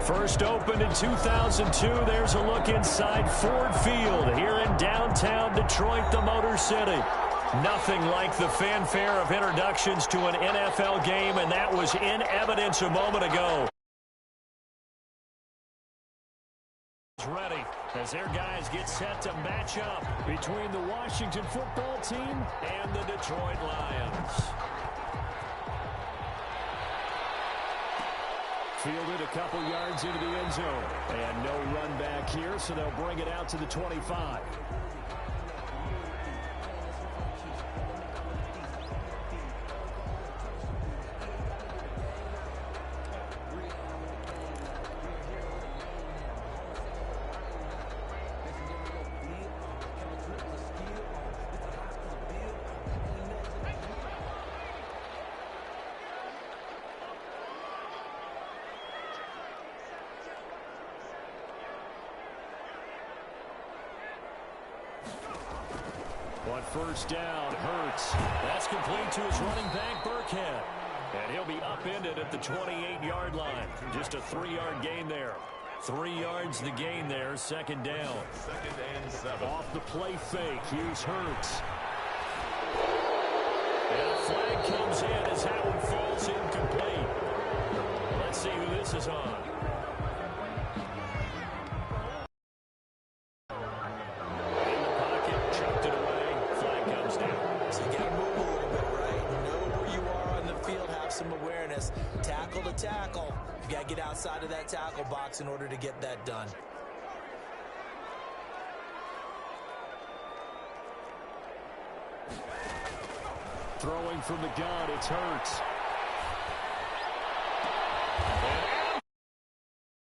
First opened in 2002. There's a look inside Ford Field here in downtown Detroit, the Motor City. Nothing like the fanfare of introductions to an NFL game, and that was in evidence a moment ago. Ready as their guys get set to match up between the Washington football team and the Detroit Lions. Fielded a couple yards into the end zone. And no run back here, so they'll bring it out to the 25. On first down, Hurts. That's complete to his running back, Burkhead. And he'll be upended at the 28-yard line. Just a 3-yard gain there. 3 yards the gain there, second down. Second and 7. Off the play fake, here's Hurts. And a flag comes in as that one falls incomplete. Let's see who this is on. Tackle to tackle. You got to get outside of that tackle box in order to get that done. Throwing from the gun, it's Hurts.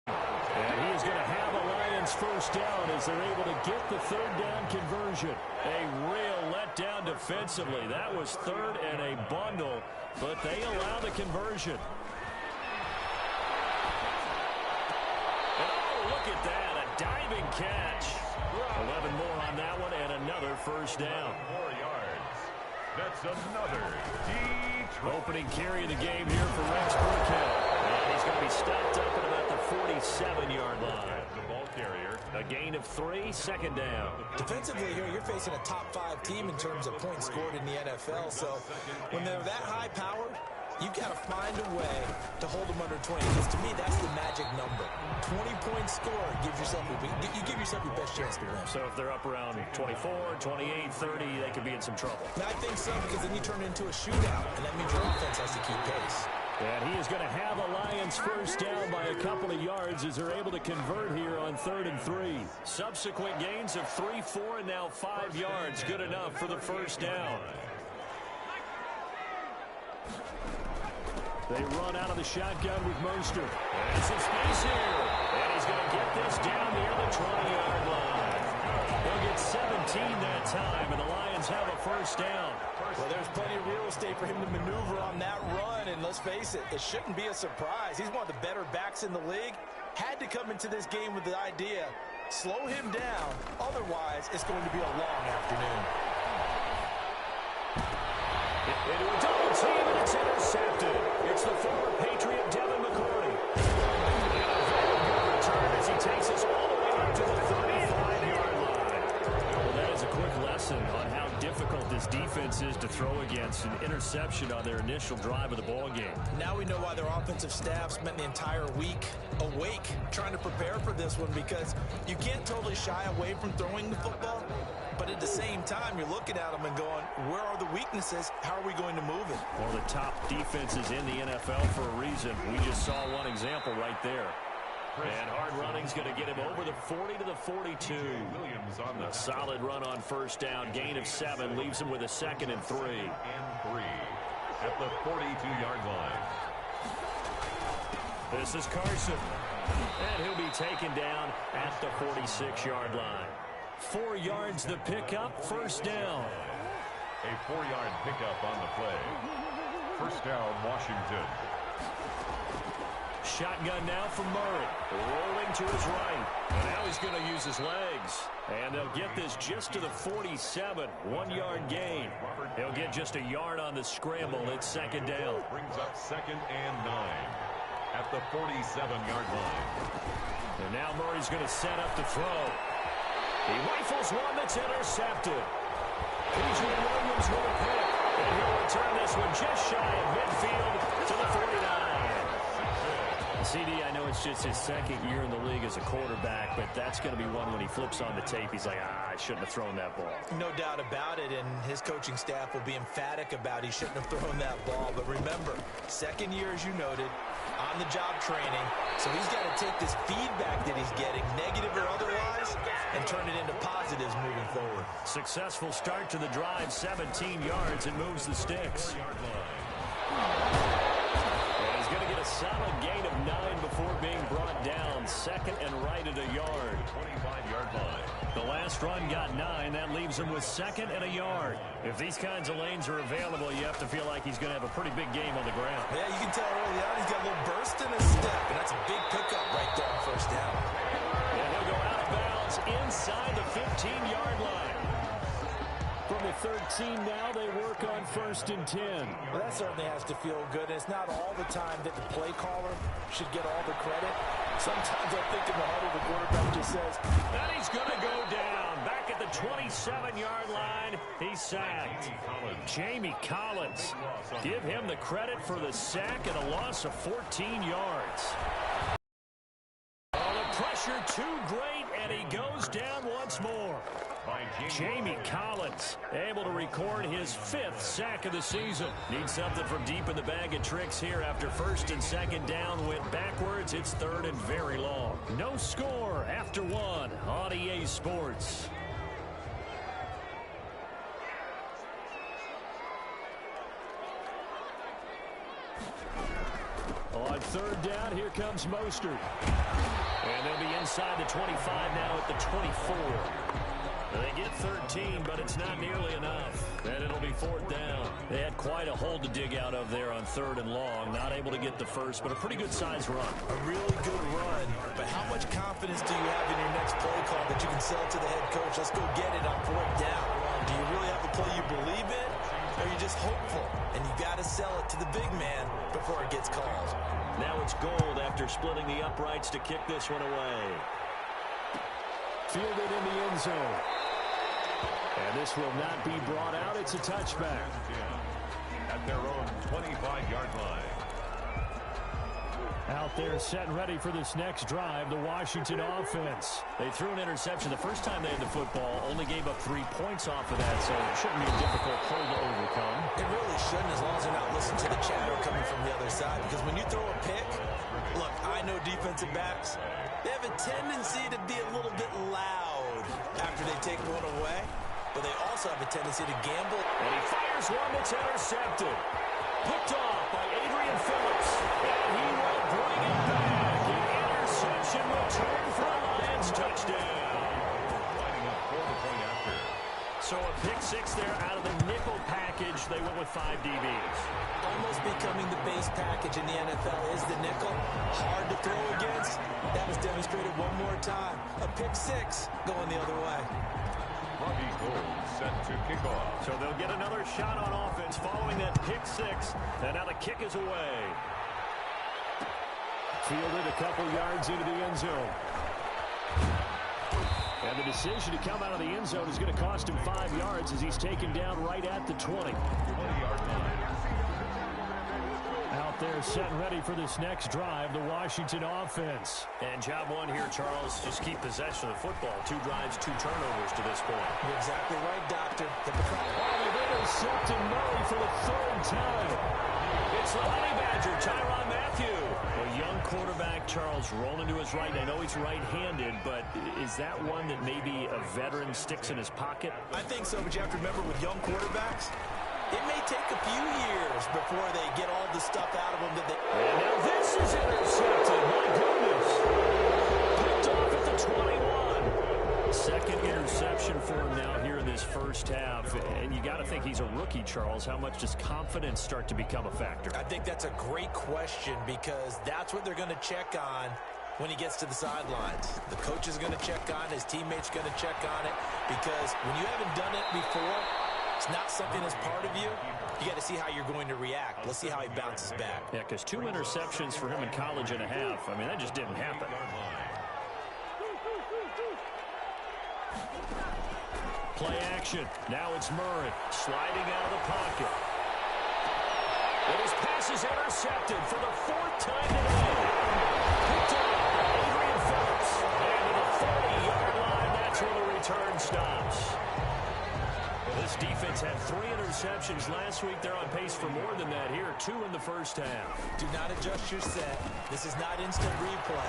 And he is going to have a Lions first down as they're able to get the third down conversion. A real letdown defensively. That was third and a bundle, but they allow the conversion. Look at that, a diving catch. 11 more on that one and another first down. 4 yards. That's another Detroit. Opening carry of the game here for Rex Burkhead. And he's going to be stopped up at about the 47-yard line. The ball carrier. A gain of 3, second down. Defensively here, you're facing a top-5 team in terms of points scored in the NFL. So when they're that high-powered, you've got to find a way to hold them under 20. Because to me, that's the magic number. 20-point score gives yourself you give yourself your best chance to win. So if they're up around 24, 28, 30, they could be in some trouble. And I think so, because then you turn it into a shootout, and that means your offense has to keep pace. And he is going to have a Lions first down by a couple of yards as they're able to convert here on 3rd and 3. Subsequent gains of 3, 4, and now 5 yards. Good enough for the first down. They run out of the shotgun with Mostert. And some space here. And he's going to get this down near the 20-yard line. They'll get 17 that time, and the Lions have a first down. Well, there's plenty of real estate for him to maneuver on that run, and let's face it, it shouldn't be a surprise. He's one of the better backs in the league. Had to come into this game with the idea, slow him down, otherwise it's going to be a long afternoon. Into a double team, and it's intercepted. It's the former Patriot, Devin McCourty. And a very good return as he takes us all the way up to the 35-yard line. Well, that is a quick lesson on how difficult this defense is to throw against. An interception on their initial drive of the ball game. Now we know why their offensive staff spent the entire week awake trying to prepare for this one, because you can't totally shy away from throwing the football. But at the same time, you're looking at them and going, where are the weaknesses? How are we going to move it? One of the top defenses in the NFL for a reason. We just saw one example right there. And hard running's going to get him over the 40 to the 42. Williams on the solid run on first down. Gain of 7 leaves him with a 2nd and 3. At the 42-yard line. This is Carson. And he'll be taken down at the 46-yard line. 4 yards the pickup, first down. A 4-yard pickup on the play. First down, Washington. Shotgun now from Murray. Rolling to his right. And now he's going to use his legs. And they'll get this just to the 47. 1-yard gain. He'll get just a yard on the scramble. It's second down. Brings up 2nd and 9. at the 47-yard line. And now Murray's going to set up to throw. He rifles one that's intercepted. PJ Williams with a pick. And he'll return this one just shy of midfield to the 49. CD, I know it's just his second year in the league as a quarterback, but that's going to be one when he flips on the tape. He's like, I shouldn't have thrown that ball. No doubt about it, and his coaching staff will be emphatic about he shouldn't have thrown that ball. But remember, second year, as you noted, on-the-job training. So he's got to take this feedback that he's getting, negative or otherwise, and turn it into positives moving forward. Successful start to the drive, 17 yards, and moves the sticks. And he's going to get a solid gain of 9 before being brought down. Second and right at a yard. 25-yard line. The last run got 9. That leaves him with second and a yard. If these kinds of lanes are available, you have to feel like he's going to have a pretty big game on the ground. Yeah, you can tell early on he's got a little burst in his step, and that's a big pickup right there on first down. And he'll go out of bounds inside the 15-yard line. From the 13 now, they work on 1st and 10. Well, that certainly has to feel good. And it's not all the time that the play caller should get all the credit. Sometimes I think in the huddle, the quarterback just says, and he's going to go down. Back at the 27-yard line, he's sacked. Jamie Collins. Give him the credit for the sack and a loss of 14 yards. Oh, the pressure too great, and he goes down once more. Jamie Collins able to record his 5th sack of the season. Needs something from deep in the bag of tricks here after 1st and 2nd down went backwards. It's 3rd and very long. No score after 1 on EA Sports. On 3rd down, here comes Mostert. And they'll be inside the 25 now at the 24. They get 13, but it's not nearly enough. And it'll be 4th down. They had quite a hole to dig out of there on 3rd and long. Not able to get the first, but a pretty good size run. A really good run. But how much confidence do you have in your next play call that you can sell to the head coach? Let's go get it on 4th down. Do you really have a play you believe in? Or are you just hopeful? And you got to sell it to the big man before it gets called. Now it's Gold after splitting the uprights to kick this one away. Fielded in the end zone. And this will not be brought out. It's a touchback. At their own 25-yard line. Out there set and ready for this next drive, the Washington offense. They threw an interception the first time they had the football, only gave up 3 points off of that, so it shouldn't be a difficult hole to overcome. It really shouldn't, as long as they're not listening to the chatter coming from the other side, because when you throw a pick, look, I know defensive backs, they have a tendency to be a little bit loud after they take one away, but they also have a tendency to gamble. And he fires one that's intercepted. Picked off by Adrian Phillips. And he will bring it back. The interception return for a Lions touchdown. Lining up for the point after. So a pick 6 there out of the nickel package. They went with 5 DBs. Almost becoming the base package in the NFL is the nickel. Hard to throw against. That was demonstrated one more time. A pick 6 going the other way. Robbie Gould set to kick off. So they'll get another shot on offense following that pick 6. And now the kick is away. Fielded a couple yards into the end zone. And the decision to come out of the end zone is going to cost him 5 yards as he's taken down right at the 20. 20-yard line. Out there set and ready for this next drive, the Washington offense. And job one here, Charles, just keep possession of the football. 2 drives, 2 turnovers to this point. You're exactly right, Doctor. They've intercepted Murray for the 3rd time. It's the Honey Badger, Tyrann Mathieu. A young quarterback, Charles, rolling to his right. I know he's right-handed, but is that one that maybe a veteran sticks in his pocket? I think so, but you have to remember with young quarterbacks, it may take a few years before they get all the stuff out of them that they... And now this is intercepted. My goodness. Picked off at the 21. Second interception for him now here in this first half. And you got to think he's a rookie, Charles. How much does confidence start to become a factor? I think that's a great question because that's what they're going to check on when he gets to the sidelines. The coach is going to check on it. His teammates going to check on it because when you haven't done it before, it's not something that's part of you, you got to see how you're going to react. Let's see how he bounces back. Yeah, because 2 interceptions for him in college and a half. I mean, that just didn't happen. Play action. Now it's Murray sliding out of the pocket. And his pass is intercepted for the 4th time today. Picked up by Adrian Phillips. And to the 40-yard line, that's where the return stops. This defense had 3 interceptions last week. They're on pace for more than that here. 2 in the first half. Do not adjust your set. This is not instant replay.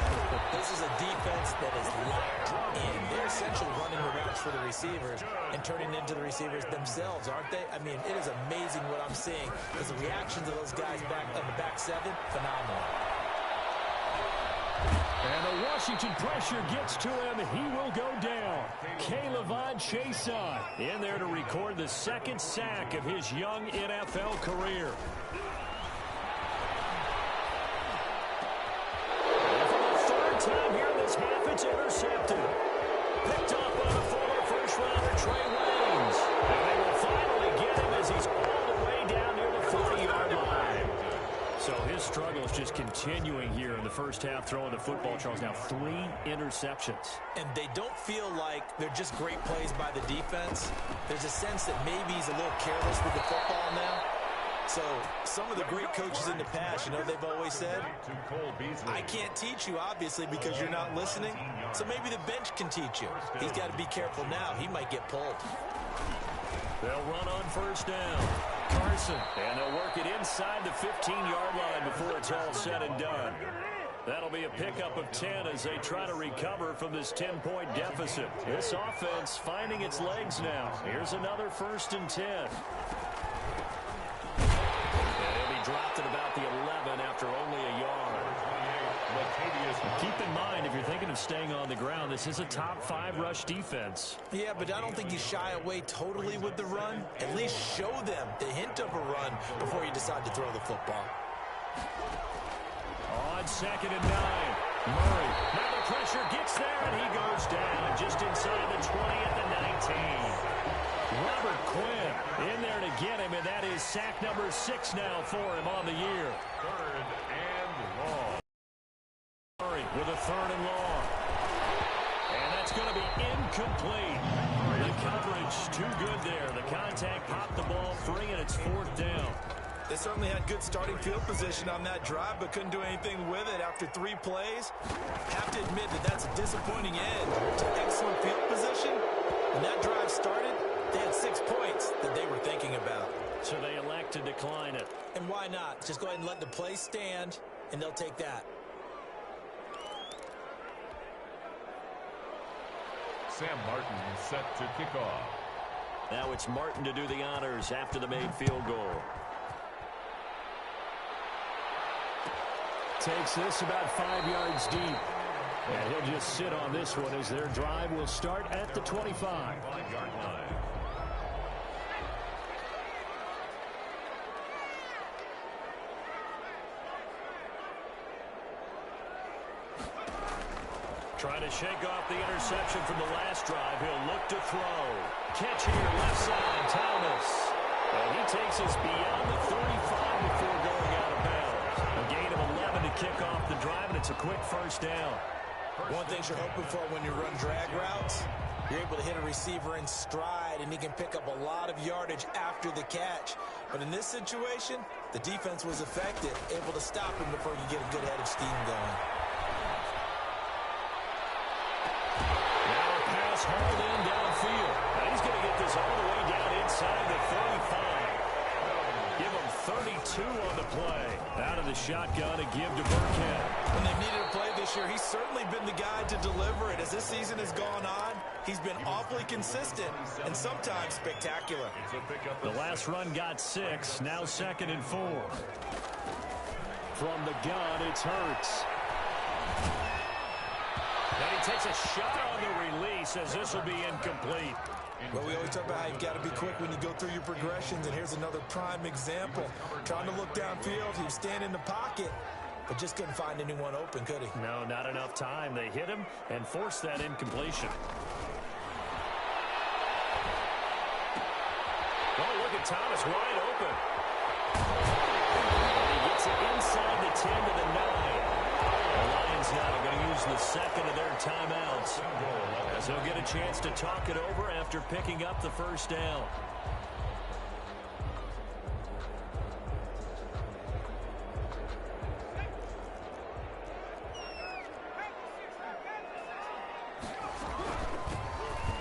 This is a defense that is locked in. They're essentially running the routes for the receivers and turning into the receivers themselves, aren't they? I mean, it is amazing what I'm seeing because the reactions of those guys back on the back 7, phenomenal. And the Washington pressure gets to him. He will go down. K'Lavon Chaisson in there to record the 2nd sack of his young NFL career. And for the 3rd time here in this half, it's intercepted. Picked up by the former first-rounder Trey Waynes. And they will finally get him as he's all the way down near the 40-yard line. So his struggle is just continuing here in the first half, throwing the football. Charles, now 3 interceptions. And they don't feel like they're just great plays by the defense. There's a sense that maybe he's a little careless with the football now. So some of the great coaches in the past, you know, they've always said, I can't teach you, obviously, because you're not listening. So maybe the bench can teach you. He's got to be careful now. He might get pulled. They'll run on first down. Carson, and they'll work it inside the 15-yard line before it's all said and done. That'll be a pickup of 10 as they try to recover from this 10-point deficit. This offense finding its legs now. Here's another 1st and 10. And he'll be dropped at about the 11 after only a yard. Keep in mind, if you're thinking of staying on the ground, this is a top 5 rush defense. Yeah, but I don't think you shy away totally with the run. At least show them the hint of a run before you decide to throw the football. On 2nd and 9, Murray. Now the pressure gets there, and he goes down just inside the 20 at the 19. Robert Quinn in there to get him, and that is sack number 6 now for him on the year. 3rd and long. Murray with a 3rd and long. And that's going to be incomplete. The coverage too good there. The contact popped the ball free, and it's 4th down. They certainly had good starting field position on that drive, but couldn't do anything with it after 3 plays. Have to admit that that's a disappointing end to excellent field position. When that drive started, they had 6 points that they were thinking about. So they elect to decline it. And why not? Just go ahead and let the play stand, and they'll take that. Sam Martin is set to kick off. Now it's Martin to do the honors after the made field goal. Takes this about 5 yards deep. And he'll just sit on this one as their drive will start at the 25. 5-yard line. Trying to shake off the interception from the last drive. He'll look to throw. Catch here, left side, Thomas. And he takes us beyond the 35 before going out of bounds. A gain of 11 to kick off the drive, and it's a quick 1st down. One thing you're hoping for when you run drag routes, you're able to hit a receiver in stride, and he can pick up a lot of yardage after the catch. But in this situation, the defense was effective, able to stop him before you get a good head of steam going. Hauled in downfield. Now he's going to get this all the way down inside the 35. Give him 32 on the play. Out of the shotgun and give to Burkhead. When they've needed a play this year, he's certainly been the guy to deliver it. As this season has gone on, he's been awfully consistent and sometimes spectacular. The last run got 6. Now 2nd and 4. From the gun, it's Hurts. And he takes a shot on the release as this will be incomplete. Well, we always talk about how you've got to be quick when you go through your progressions, and here's another prime example. Trying to look downfield, he was standing in the pocket, but just couldn't find anyone open, could he? No, not enough time. They hit him and forced that incompletion. Thomas wide open. And he gets it inside the 10 to the 9. The Lions now going to use the second of their timeouts, as they'll get a chance to talk it over after picking up the first down.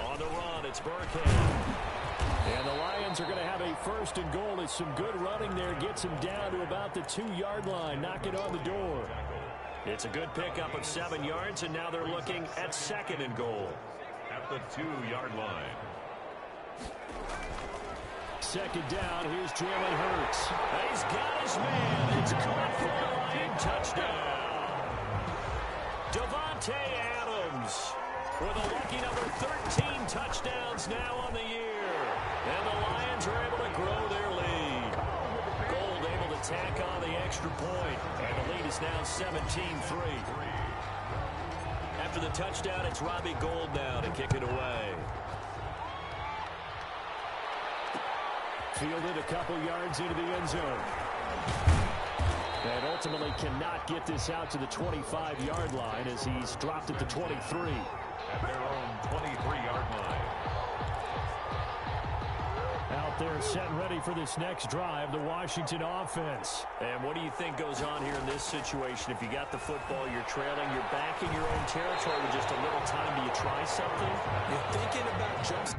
On the run, it's Burkhead. And the Lions are going to have a first and goal as some good running there gets him down to about the 2-yard line. Knock it on the door. It's a good pickup of 7 yards, and now they're looking at second and goal. At the 2-yard line. Second down, here's Jalen Hurts. He's got his man. It's caught for a Lion touchdown. Devontae Adams with a lucky number 13 touchdowns now on the year. And the Lions are able to grow their lead. Gold able to tack on the extra point, and the lead is now 17-3. After the touchdown, it's Robbie Gould now to kick it away. Fielded a couple yards into the end zone. And ultimately cannot get this out to the 25-yard line as he's dropped at the 23. At their own 23-yard line. Out there set and ready for this next drive, the Washington offense. And what do you think goes on here in this situation? If you got the football, you're trailing, you're back in your own territory with just a little time. Do you try something? You're thinking about jumps.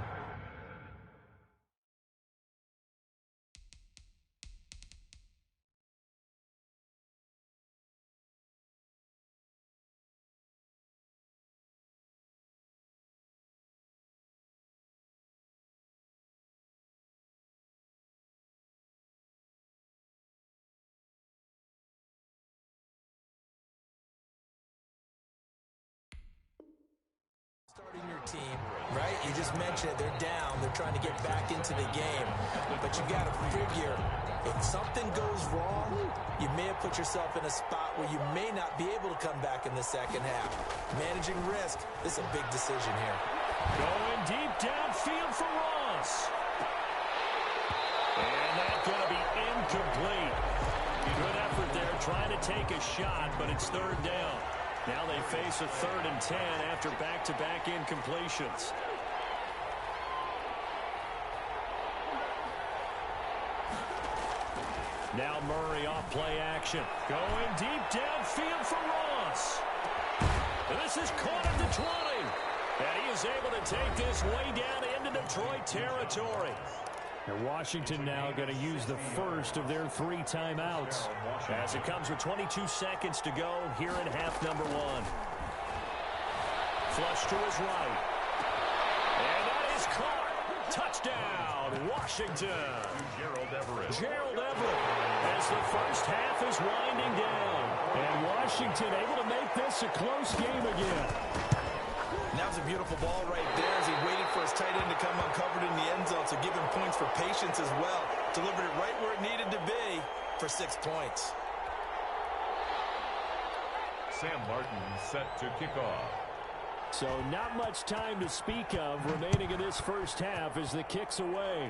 Starting your team, right? You just mentioned it. They're down. They're trying to get back into the game. But you got to figure, if something goes wrong, you may have put yourself in a spot where you may not be able to come back in the second half. Managing risk, this is a big decision here. Going deep downfield for Ross. And that's going to be incomplete. Good effort there trying to take a shot, but it's third down. Now they face a 3rd and 10 after back-to-back incompletions. Now Murray off play action. Going deep downfield for Ross. And this is caught at the 20. And he is able to take this way down into Detroit territory. And Washington now going to use the first of their 3 timeouts as it comes with 22 seconds to go here in half number 1. Flush to his right. And that is caught. Touchdown, Washington. Gerald Everett. Gerald Everett as the first half is winding down. And Washington able to make this a close game again. That was a beautiful ball right there as he waited for his tight end to come uncovered in the end zone, so give him points for patience as well. Delivered it right where it needed to be for 6 points. Sam Martin set to kick off. So not much time to speak of remaining in this first half as the kick's away.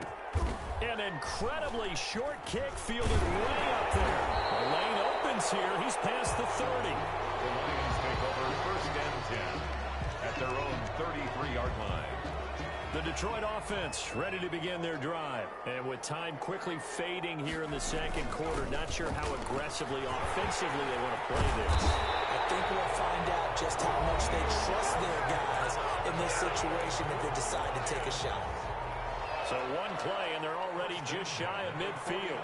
An incredibly short kick fielded way up there. The lane opens here. He's past the 30. The Lions take over 1st and 10 at their own 33-yard line. The Detroit offense ready to begin their drive. And with time quickly fading here in the second quarter, not sure how aggressively, offensively they want to play this. I think we'll find out just how much they trust their guys in this situation if they decide to take a shot. So one play, and they're already just shy of midfield.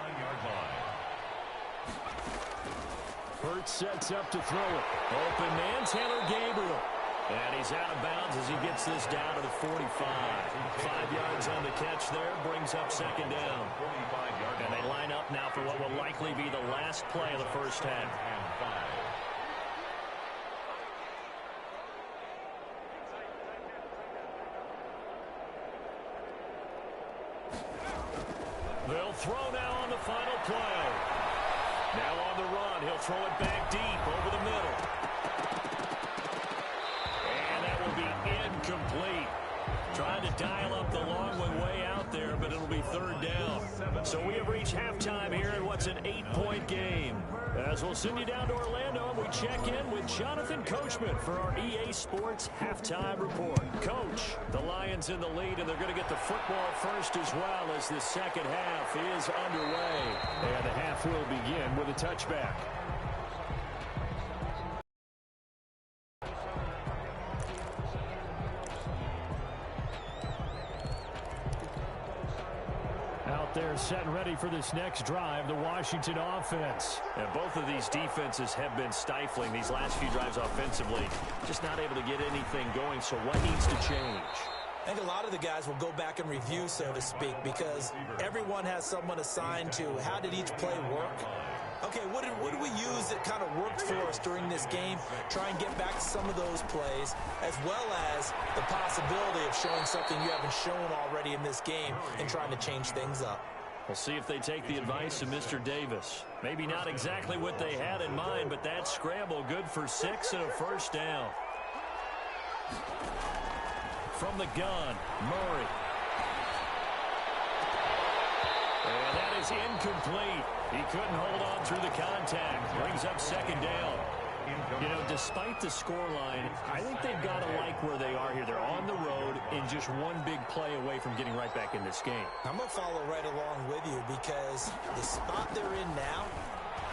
Hurts sets up to throw it. Open man, Taylor Gabriel. And he's out of bounds as he gets this down to the 45. 5 yards on the catch there, brings up second down. And they line up now for what will likely be the last play of the first half. They'll throw now on the final play. Now on the run, he'll throw it back deep over the middle. And that will be incomplete. Trying to dial up the long one way out there, but it'll be third down. So we have reached halftime here in what's an 8-point game. As we'll send you down to Orlando, and we check in with Jonathan Coachman for our EA Sports Halftime Report. Coach, the Lions in the lead, and they're going to get the football first as well as the second half is underway. And the half will begin with a touchback. They're set and ready for this next drive, the Washington offense. And both of these defenses have been stifling these last few drives offensively. Just not able to get anything going, so what needs to change? I think a lot of the guys will go back and review, so to speak, because everyone has someone assigned to how did each play work. Okay, what did we use that kind of worked for us during this game? Try and get back to some of those plays, as well as the possibility of showing something you haven't shown already in this game and trying to change things up. We'll see if they take the advice of Mr. Davis. Maybe not exactly what they had in mind, but that scramble good for 6 and a first down. From the gun, Murray. And that is incomplete. He couldn't hold on through the contact. Brings up second down. You know, despite the scoreline, I think they've got to like where they are here. They're on the road and just one big play away from getting right back in this game. I'm going to follow right along with you because the spot they're in now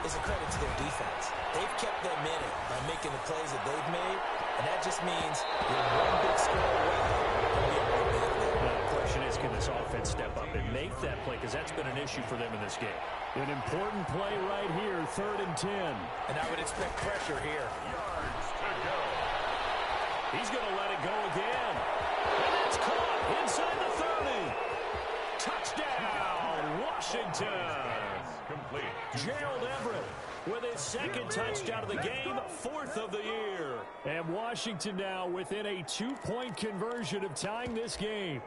is a credit to their defense. They've kept them in it by making the plays that they've made, and that just means you're one big score away from being right back there. Now, the question is, can this offense step up and make that play? Because that's been an issue for them in this game. An important play right here, 3rd and 10. And I would expect pressure here. Yards to go. He's going to let it go again. And it's caught inside the 30. Touchdown, Washington. Complete. Gerald Everett with his second touchdown of the game, 4th of the year. And Washington now within a 2-point conversion of tying this game.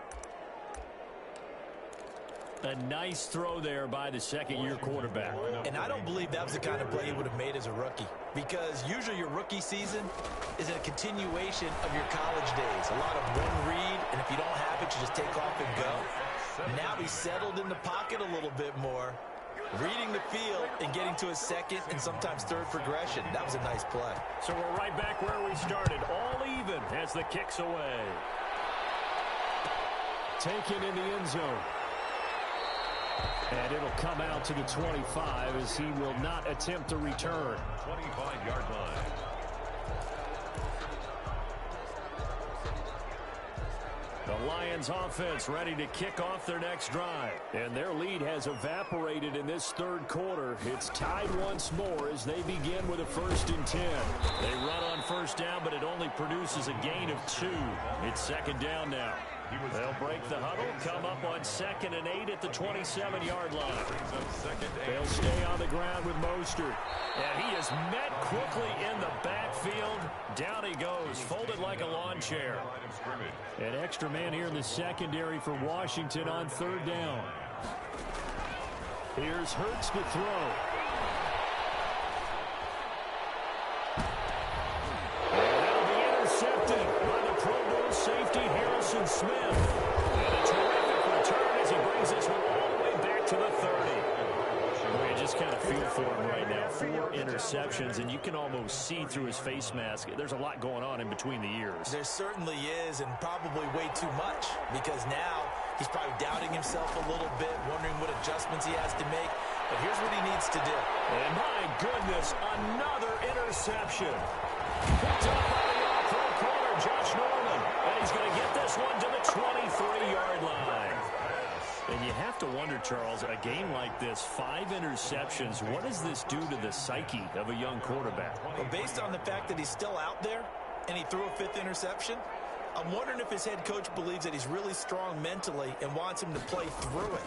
A nice throw there by the second-year quarterback. And I don't believe that was the kind of play he would have made as a rookie, because usually your rookie season is a continuation of your college days. A lot of one read, and if you don't have it, you just take off and go. Now he's settled in the pocket a little bit more, reading the field and getting to his second and sometimes third progression. That was a nice play. So we're right back where we started, all even as the kick's away. Taken in the end zone. And it'll come out to the 25 as he will not attempt a return. 25-yard line. The Lions offense ready to kick off their next drive. And their lead has evaporated in this third quarter. It's tied once more as they begin with a 1st and 10. They run on first down, but it only produces a gain of 2. It's second down now. They'll break the huddle, come up on 2nd and 8 at the 27-yard line. They'll stay on the ground with Mostert. And he is met quickly in the backfield. Down he goes, folded like a lawn chair. An extra man here in the secondary for Washington on 3rd down. Here's Hurts to throw. Safety Harrison Smith. And a terrific return as he brings this one all the way back to the 30. Well, you just kind of feel for him right now. 4 interceptions, and you can almost see through his face mask. There's a lot going on in between the ears. There certainly is, and probably way too much, because now he's probably doubting himself a little bit, wondering what adjustments he has to make. But here's what he needs to do. And my goodness, another interception. Picked up by the all-pro corner, Josh Norman. And he's going to get this one to the 23-yard line. And you have to wonder, Charles, a game like this, 5 interceptions, what does this do to the psyche of a young quarterback? Well, based on the fact that he's still out there and he threw a 5th interception, I'm wondering if his head coach believes that he's really strong mentally and wants him to play through it.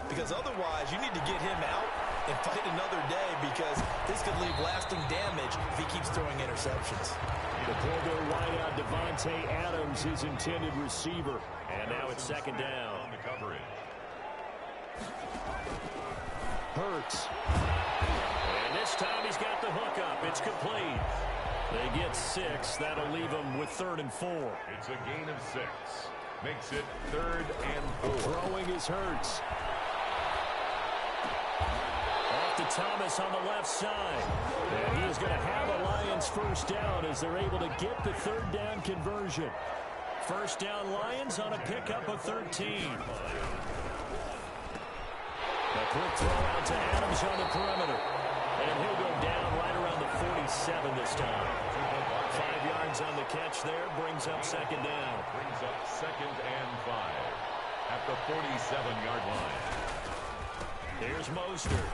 Because otherwise, you need to get him out and fight another day, because this could leave lasting damage if he keeps throwing interceptions. The Colville wideout Devontae Adams, his intended receiver. And now it's second down. On the coverage. Hurts. And this time he's got the hook up. It's complete. They get 6. That'll leave them with 3rd and 4. It's a gain of 6. Makes it 3rd and 4. Throwing is Hurts. to Thomas on the left side. And he is going to have a Lions first down as they're able to get the third down conversion. First down Lions on a pickup of 13. A quick throw out to Adams on the perimeter. And he'll go down right around the 47 this time. 5 yards on the catch there, brings up second down. Brings up 2nd and 5 at the 47-yard line. Here's Mostert.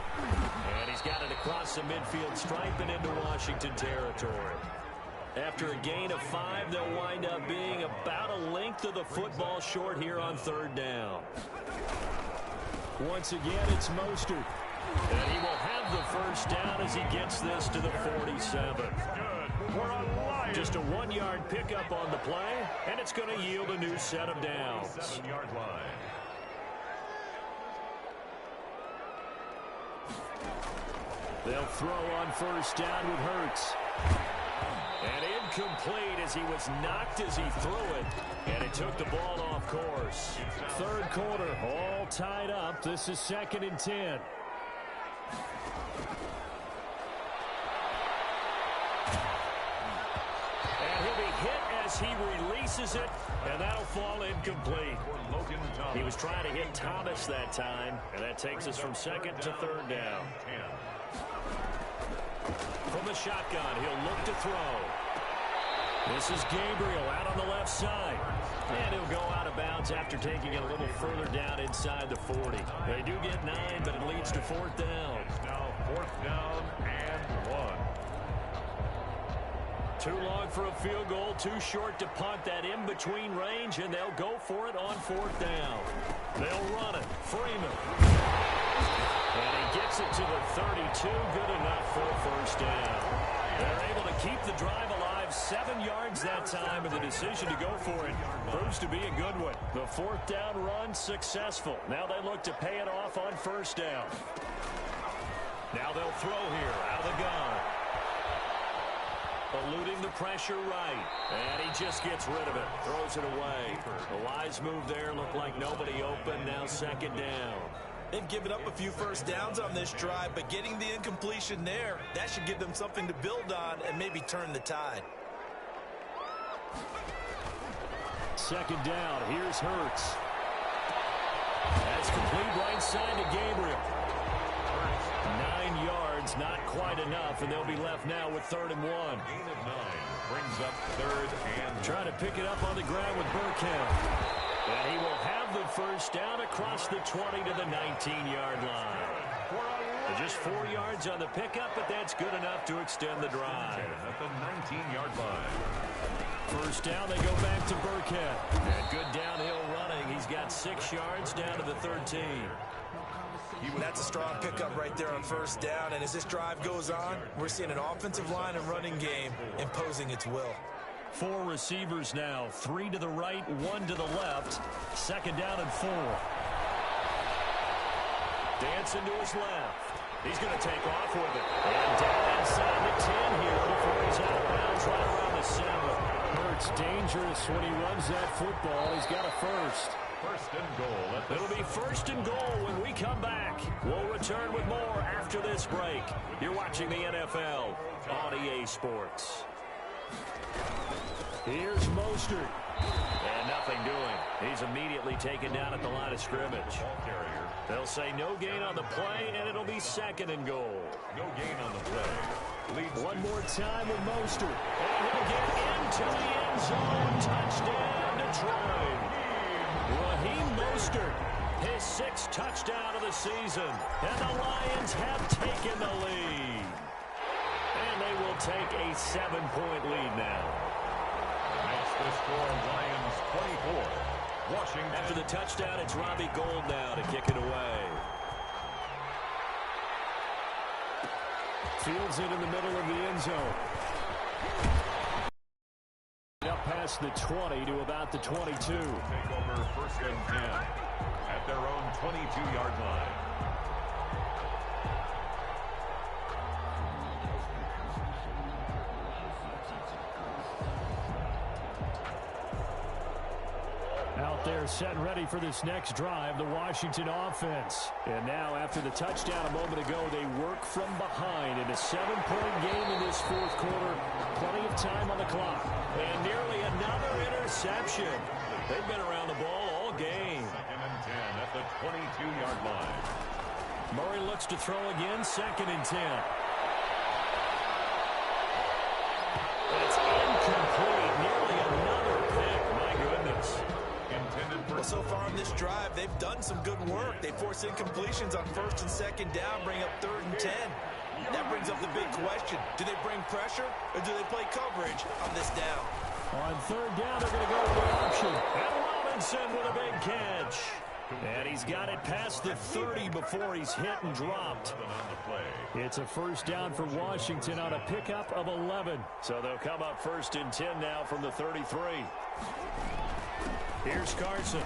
And he's got it across the midfield stripe and into Washington territory. After a gain of 5, they'll wind up being about a length of the football short here on third down. Once again, it's Mostert. And he will have the first down as he gets this to the 47. Just a 1-yard pickup on the play, and it's going to yield a new set of downs. 7-yard line. They'll throw on first down with Hurts. And incomplete as he was knocked as he threw it. And it took the ball off course. Third quarter, all tied up. This is 2nd and 10. And he'll be hit as he releases it. And that'll fall incomplete. He was trying to hit Thomas that time. And that takes us from 2nd to 3rd down. From the shotgun, he'll look to throw. This is Gabriel out on the left side. And he'll go out of bounds after taking it a little further down inside the 40. They do get 9, but it leads to 4th down. Now 4th down and 1. Too long for a field goal, too short to punt that in-between range, and they'll go for it on 4th down. They'll run it. Freeman. And he gets it to the 32. Good enough for a first down. They're able to keep the drive alive. 7 yards that time, and the decision to go for it proves to be a good one. The 4th down run successful. Now they look to pay it off on first down. Now they'll throw here out of the gun. Eluding the pressure right. And he just gets rid of it. Throws it away. A wise move there. Looked like nobody open. Now 2nd down. They've given up a few first downs on this drive, but getting the incompletion there, that should give them something to build on and maybe turn the tide. 2nd down. Here's Hurts. That's complete right side to Gabriel. 9 yards, not quite enough, and they'll be left now with 3rd and 1. Gain of 9 brings up 3rd and 1. Trying to pick it up on the ground with Burkhead. And he will have the first down across the 20 to the 19-yard line. Just 4 yards on the pickup, but that's good enough to extend the drive. At the 19-yard line. First down, they go back to Burkhead. And good downhill running. He's got 6 yards down to the 13. That's a strong pickup right there on first down, and as this drive goes on, we're seeing an offensive line and running game imposing its will. 4 receivers now, 3 to the right, 1 to the left. 2nd down and 4. Dancing to his left. He's going to take off with it. And down inside the 10 here before he's out of bounds right around the 7. Hurts dangerous when he runs that football. He's got a first. 1st and goal. It'll be 1st and goal when we come back. We'll return with more after this break. You're watching the NFL on EA Sports. Here's Mostert. And nothing doing. He's immediately taken down at the line of scrimmage. They'll say no gain on the play, and it'll be 2nd and goal. No gain on the play. One more time with Mostert. And he'll get into the end zone. Touchdown, Detroit. Raheem Mostert, his 6th touchdown of the season. And the Lions have taken the lead. And they will take a 7-point lead now. Makes the score Lions 24. Washington. After the touchdown, it's Robbie Gould now to kick it away. Fields it in the middle of the end zone. Up past the 20 to about the 22. Take over 1st and 10 at their own 22-yard line. Now up there set and ready for this next drive, the Washington offense. And now after the touchdown a moment ago, they work from behind in a 7-point game in this fourth quarter. Plenty of time on the clock. And nearly another interception. They've been around the ball all game. 2nd and 10 at the 22-yard line. Murray looks to throw again, 2nd and 10. That's incomplete. Nearly another pick. My goodness. Well, so far on this drive, they've done some good work. They force incompletions on 1st and 2nd down, bring up 3rd and 10. That brings up the big question. Do they bring pressure or do they play coverage on this down? On 3rd down, they're going to go with the option. And Robinson with a big catch. And he's got it past the 30 before he's hit and dropped. It's a 1st down for Washington on a pickup of 11. So they'll come up 1st and 10 now from the 33. Here's Carson.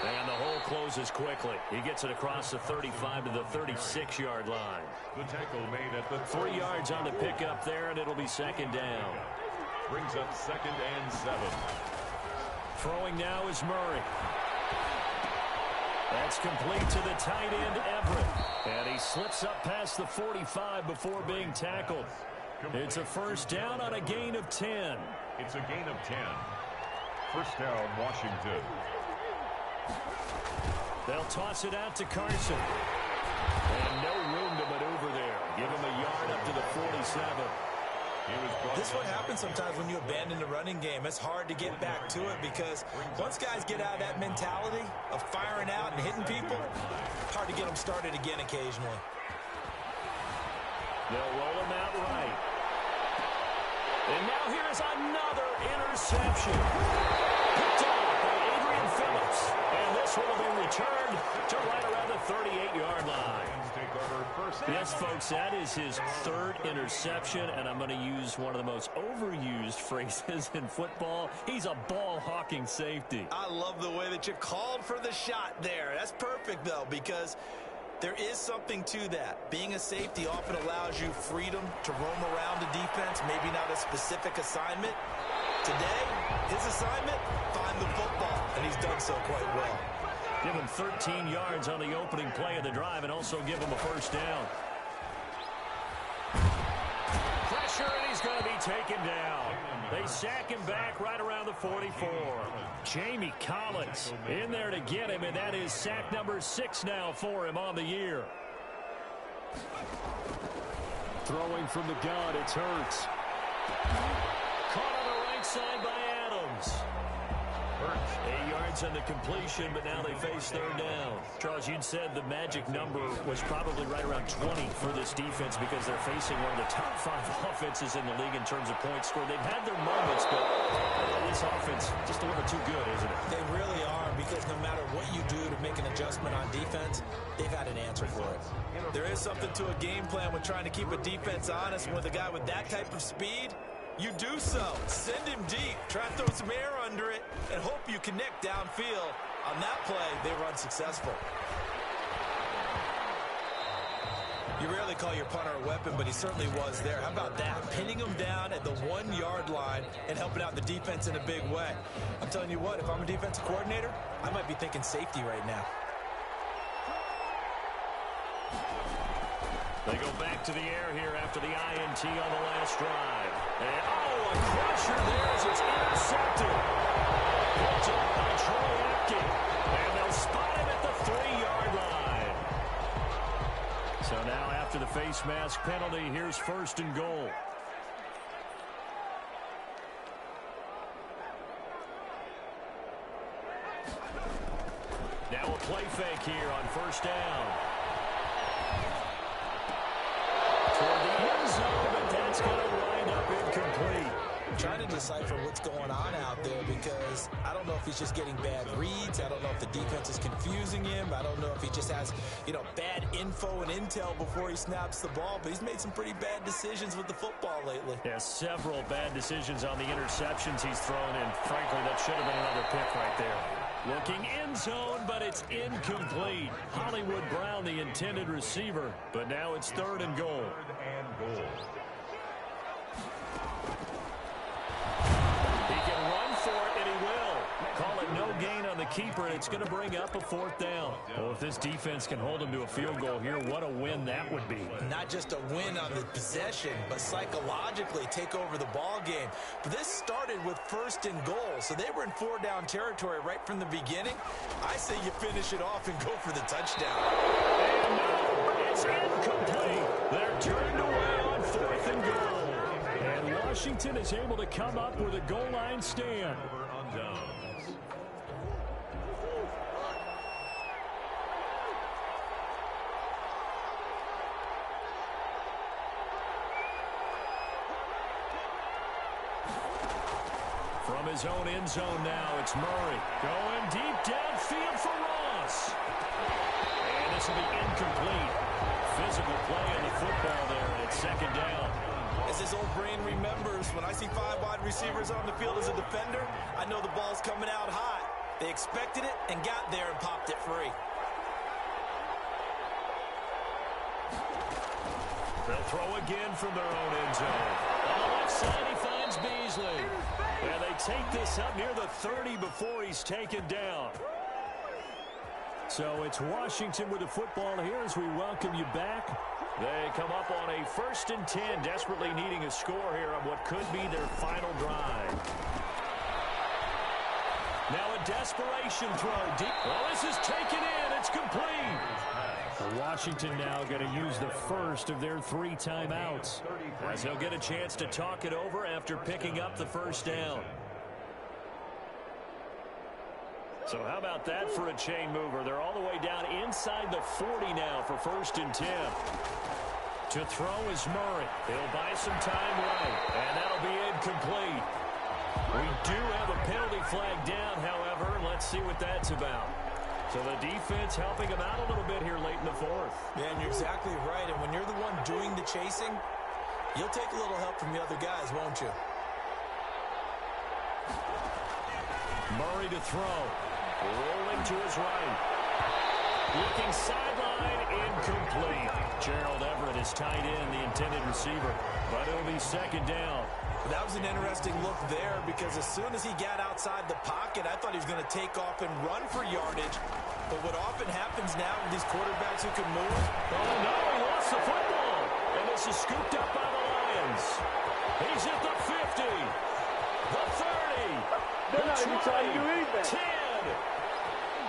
And the hole closes quickly. He gets it across the 35 to the 36-yard line. The tackle made at the 3 yards on the pickup there, and it'll be 2nd down. Brings up 2nd and 7. Throwing now is Murray. That's complete to the tight end, Everett. And he slips up past the 45 before being tackled. It's a 1st down on a gain of 10. It's a gain of 10. 1st down, Washington. They'll toss it out to Carson. And no room to maneuver there. Give him a yard up to the 47. This is what happens sometimes when you abandon the running game. It's hard to get back to it because once guys get out of that mentality of firing out and hitting people, it's hard to get them started again occasionally. They'll roll him out right. And now here's another interception. Picked off by Adrian Phillips. And this one will be returned to right around the 38-yard line. Yes, folks, that is his 3rd interception, and I'm going to use one of the most overused phrases in football. He's a ball-hawking safety. I love the way that you called for the shot there. That's perfect, though, because there is something to that. Being a safety often allows you freedom to roam around the defense, maybe not a specific assignment. Today, his assignment, find the football, and he's done so quite well. Give him 13 yards on the opening play of the drive and also give him a 1st down. Pressure, and he's going to be taken down. They sack him back right around the 44. Jamie Collins in there to get him, and that is sack number 6 now for him on the year. Throwing from the gun, it's Hurts. Caught on the right side by Adams. 8 yards on the completion, but now they face 3rd down. Charles, you'd said the magic number was probably right around 20 for this defense because they're facing one of the top 5 offenses in the league in terms of points scored. They've had their moments, but this offense just a little too good, isn't it? They really are, because no matter what you do to make an adjustment on defense, they've had an answer for it. There is something to a game plan with trying to keep a defense honest. With a guy with that type of speed, you do so. Send him deep. Try to throw some air under it and hope you connect downfield. On that play, they were unsuccessful. You rarely call your punter a weapon, but he certainly was there. How about that? Pinning him down at the 1-yard line and helping out the defense in a big way. I'm telling you what, if I'm a defensive coordinator, I might be thinking safety right now. They go back to the air here after the INT on the last drive. And, a crusher there as it's intercepted. Picked up by Troy Apke. And they'll spot him at the 3-yard line. So now after the face mask penalty, here's 1st and goal. Now a play fake here on 1st down. Toward the end zone, but that's going to wind up incomplete. I'm trying to decipher what's going on out there because I don't know if he's just getting bad reads. I don't know if the defense is confusing him. I don't know if he just has, bad info and intel before he snaps the ball. But he's made some pretty bad decisions with the football lately. Yeah, several bad decisions on the interceptions he's thrown, and frankly, that should have been another pick right there. Looking end zone, but it's incomplete. Hollywood Brown, the intended receiver, but now it's 3rd and goal. He can run for it, and he will. Call it no gain keeper, and it's going to bring up a 4th down. Well, if this defense can hold them to a field goal here, what a win that would be. Not just a win on the possession, but psychologically take over the ball game. But this started with 1st and goal, so they were in 4-down territory right from the beginning. I say you finish it off and go for the touchdown. And no, it's incomplete. They're turned away on 4th and goal. And Washington is able to come up with a goal line stand. From his own end zone now, it's Murray. Going deep downfield for Ross. And this will be incomplete. Physical play on the football there, and it's 2nd down. As his old brain remembers, when I see 5 wide receivers on the field as a defender, I know the ball's coming out hot. They expected it and got there and popped it free. They'll throw again from their own end zone. On the left side, he finds Beasley. And they take this up near the 30 before he's taken down. So it's Washington with the football here as we welcome you back. They come up on a 1st and 10, desperately needing a score here on what could be their final drive. Now a desperation throw deep. Well, this is taken in. It's complete. Washington now going to use the first of their 3 timeouts, as they'll get a chance to talk it over after picking up the 1st down. So how about that for a chain mover? They're all the way down inside the 40 now for 1st and 10. To throw is Murray. He'll buy some time right, and that'll be incomplete. We do have a penalty flag down, however. Let's see what that's about. So the defense helping him out a little bit here late in the 4th. Yeah, and you're exactly right. And when you're the one doing the chasing, you'll take a little help from the other guys, won't you? Murray to throw. Rolling to his right. Looking sideline, incomplete. Gerald Everett is tied in, the intended receiver. But it'll be 2nd down. That was an interesting look there because as soon as he got outside the pocket, I thought he was going to take off and run for yardage. But what often happens now with these quarterbacks who can move... Oh, no, he lost the football. And this is scooped up by the Lions. He's at the 50, the 30, the 20, 10.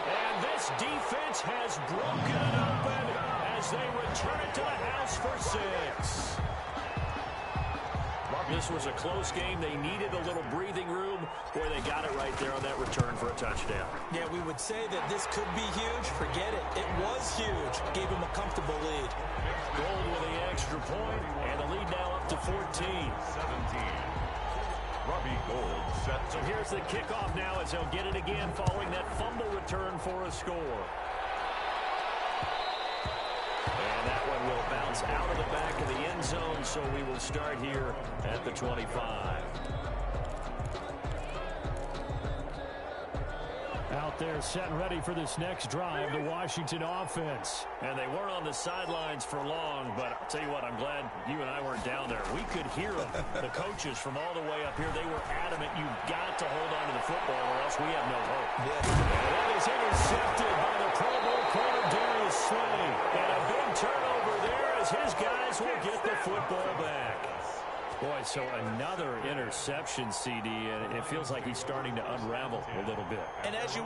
And this defense has broken it open as they return it to the house for 6. This was a close game. They needed a little breathing room. Boy, they got it right there on that return for a touchdown. Yeah, we would say that this could be huge. Forget it. It was huge. Gave him a comfortable lead. Gold with the extra point, and the lead now up to 14. 17. Robbie Gould set. So here's the kickoff now as they'll get it again following that fumble return for a score. And that one will bounce out of the back of the end zone, so we will start here at the 25. Out there set and ready for this next drive, the Washington offense. And they weren't on the sidelines for long, but I'll tell you what, I'm glad you and I weren't down there. We could hear them. The coaches from all the way up here, they were adamant, you've got to hold on to the football or else we have no hope. Yeah. And that is intercepted by the Pro Bowl corner, Darius Slay. And a big turnover there as his guys will get the football back. Boy, so another interception, CD, and it feels like he's starting to unravel a little bit. And as you